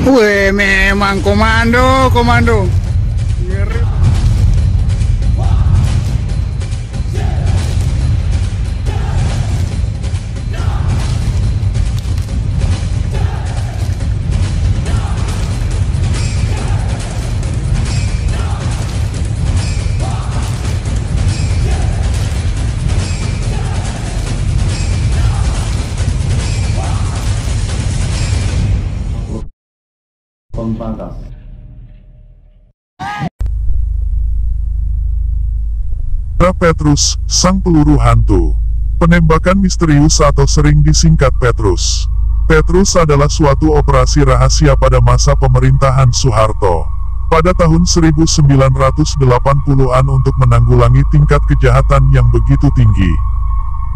Wih, memang komando, komando. Ngeri. Pangkas. Petrus, sang peluru hantu. Penembakan misterius atau sering disingkat Petrus. Petrus adalah suatu operasi rahasia pada masa pemerintahan Soeharto. Pada tahun 1980-an untuk menanggulangi tingkat kejahatan yang begitu tinggi.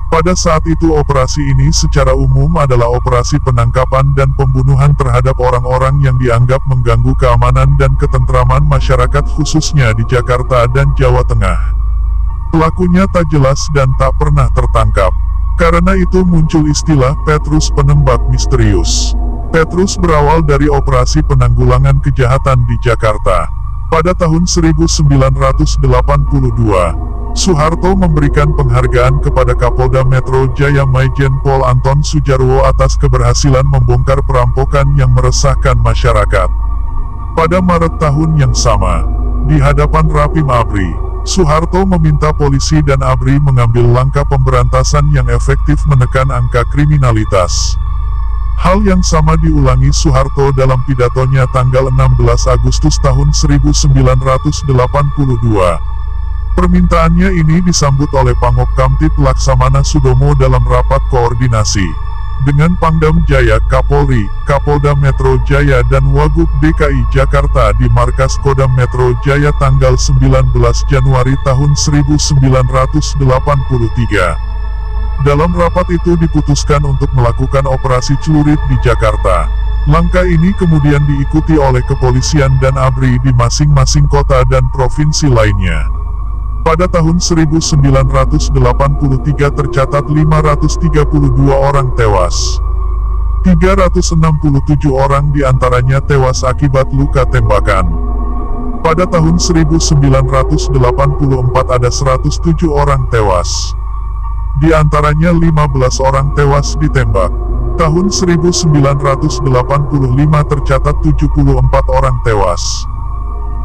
Pada saat itu operasi ini secara umum adalah operasi penangkapan dan pembunuhan terhadap orang-orang yang dianggap mengganggu keamanan dan ketentraman masyarakat khususnya di Jakarta dan Jawa Tengah. Pelakunya tak jelas dan tak pernah tertangkap. Karena itu muncul istilah Petrus penembak misterius. Petrus berawal dari operasi penanggulangan kejahatan di Jakarta. Pada tahun 1982, Soeharto memberikan penghargaan kepada Kapolda Metro Jaya Maijen Pol Anton Sujarwo atas keberhasilan membongkar perampokan yang meresahkan masyarakat. Pada Maret tahun yang sama, di hadapan Rapim ABRI, Soeharto meminta polisi dan ABRI mengambil langkah pemberantasan yang efektif menekan angka kriminalitas. Hal yang sama diulangi Soeharto dalam pidatonya tanggal 16 Agustus tahun 1982. Permintaannya ini disambut oleh Pangop Kamtib Laksamana Sudomo dalam rapat koordinasi dengan Pangdam Jaya, Kapolri, Kapolda Metro Jaya dan Wagub DKI Jakarta di Markas Kodam Metro Jaya tanggal 19 Januari tahun 1983. Dalam rapat itu diputuskan untuk melakukan operasi celurit di Jakarta. Langkah ini kemudian diikuti oleh kepolisian dan ABRI di masing-masing kota dan provinsi lainnya. Pada tahun 1983 tercatat 532 orang tewas. 367 orang diantaranya tewas akibat luka tembakan. Pada tahun 1984 ada 107 orang tewas. Di antaranya 15 orang tewas ditembak. Tahun 1985 tercatat 74 orang tewas.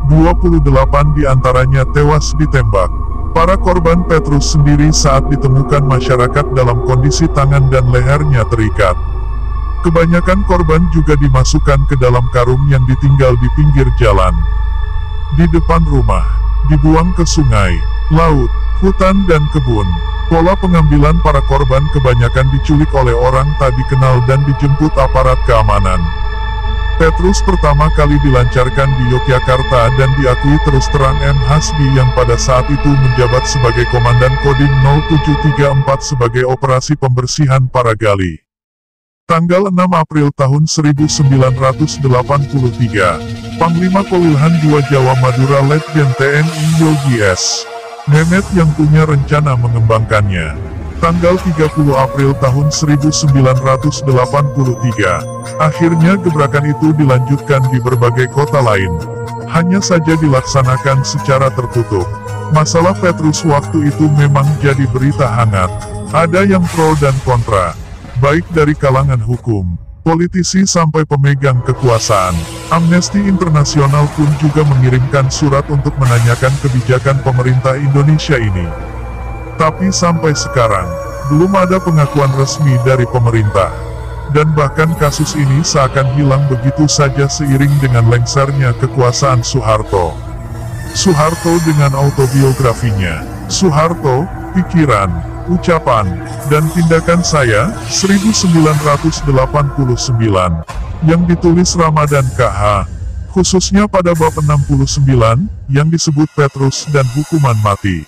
28 diantaranya tewas ditembak. Para korban Petrus sendiri saat ditemukan masyarakat dalam kondisi tangan dan lehernya terikat. Kebanyakan korban juga dimasukkan ke dalam karung yang ditinggal di pinggir jalan, di depan rumah, dibuang ke sungai, laut, hutan dan kebun. Pola pengambilan para korban kebanyakan diculik oleh orang tak dikenal dan dijemput aparat keamanan. Petrus pertama kali dilancarkan di Yogyakarta dan diakui terus terang M. Hasbi yang pada saat itu menjabat sebagai Komandan Kodim 0734 sebagai operasi pembersihan Paragali. Tanggal 6 April tahun 1983, Panglima Kowilhan II Jawa Madura Letjen TNI Yogi S. Mehmet yang punya rencana mengembangkannya. Tanggal 30 April tahun 1983, akhirnya gebrakan itu dilanjutkan di berbagai kota lain. Hanya saja dilaksanakan secara tertutup. Masalah Petrus waktu itu memang jadi berita hangat. Ada yang pro dan kontra, baik dari kalangan hukum, politisi sampai pemegang kekuasaan. Amnesty International pun juga mengirimkan surat untuk menanyakan kebijakan pemerintah Indonesia ini. Tapi sampai sekarang, belum ada pengakuan resmi dari pemerintah. Dan bahkan kasus ini seakan hilang begitu saja seiring dengan lengsernya kekuasaan Soeharto. Soeharto dengan autobiografinya, Soeharto, Pikiran, Ucapan, dan Tindakan Saya, 1989, yang ditulis Ramadan KH, khususnya pada bab 69, yang disebut Petrus dan hukuman mati.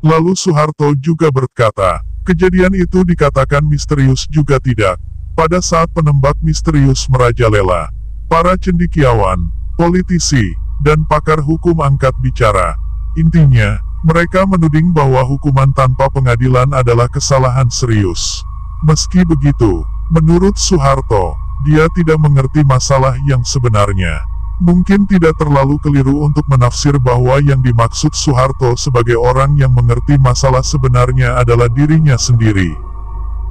Lalu Soeharto juga berkata, kejadian itu dikatakan misterius juga tidak. Pada saat penembak misterius merajalela, para cendekiawan, politisi, dan pakar hukum angkat bicara. Intinya, mereka menuding bahwa hukuman tanpa pengadilan adalah kesalahan serius. Meski begitu, menurut Soeharto, dia tidak mengerti masalah yang sebenarnya. Mungkin tidak terlalu keliru untuk menafsir bahwa yang dimaksud Soeharto sebagai orang yang mengerti masalah sebenarnya adalah dirinya sendiri.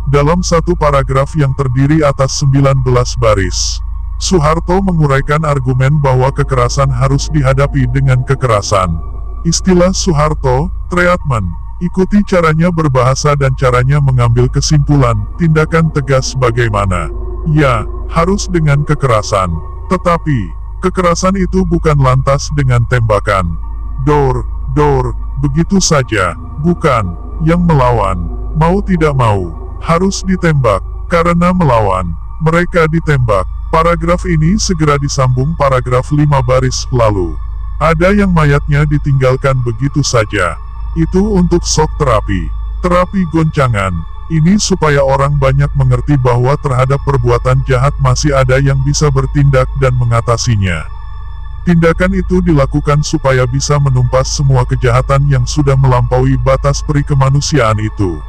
Dalam satu paragraf yang terdiri atas 19 baris, Soeharto menguraikan argumen bahwa kekerasan harus dihadapi dengan kekerasan. Istilah Soeharto, treatment, ikuti caranya berbahasa dan caranya mengambil kesimpulan, tindakan tegas bagaimana. Ya, harus dengan kekerasan. Tetapi, kekerasan itu bukan lantas dengan tembakan. Dor, begitu saja, bukan, yang melawan, mau tidak mau, harus ditembak, karena melawan, mereka ditembak. Paragraf ini segera disambung paragraf 5 baris lalu. Ada yang mayatnya ditinggalkan begitu saja. Itu untuk shock terapi. Terapi goncangan. Ini supaya orang banyak mengerti bahwa terhadap perbuatan jahat masih ada yang bisa bertindak dan mengatasinya. Tindakan itu dilakukan supaya bisa menumpas semua kejahatan yang sudah melampaui batas perikemanusiaan itu.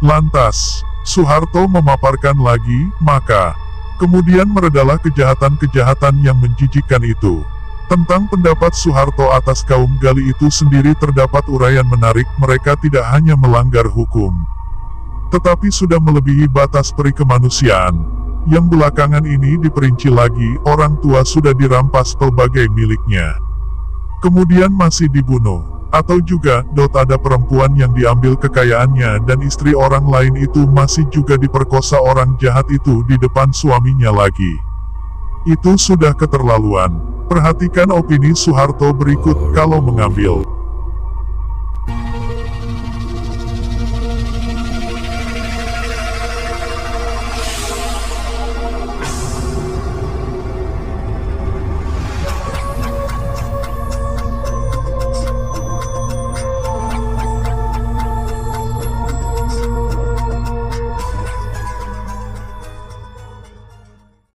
Lantas, Soeharto memaparkan lagi, maka, kemudian meredalah kejahatan-kejahatan yang menjijikkan itu. Tentang pendapat Soeharto atas kaum Gali itu sendiri terdapat uraian menarik, mereka tidak hanya melanggar hukum, tetapi sudah melebihi batas perikemanusiaan. Yang belakangan ini diperinci lagi, orang tua sudah dirampas pelbagai miliknya, kemudian masih dibunuh. Atau juga, ada perempuan yang diambil kekayaannya dan istri orang lain itu masih juga diperkosa orang jahat itu di depan suaminya lagi. Itu sudah keterlaluan. Perhatikan opini Soeharto berikut kalau mengambil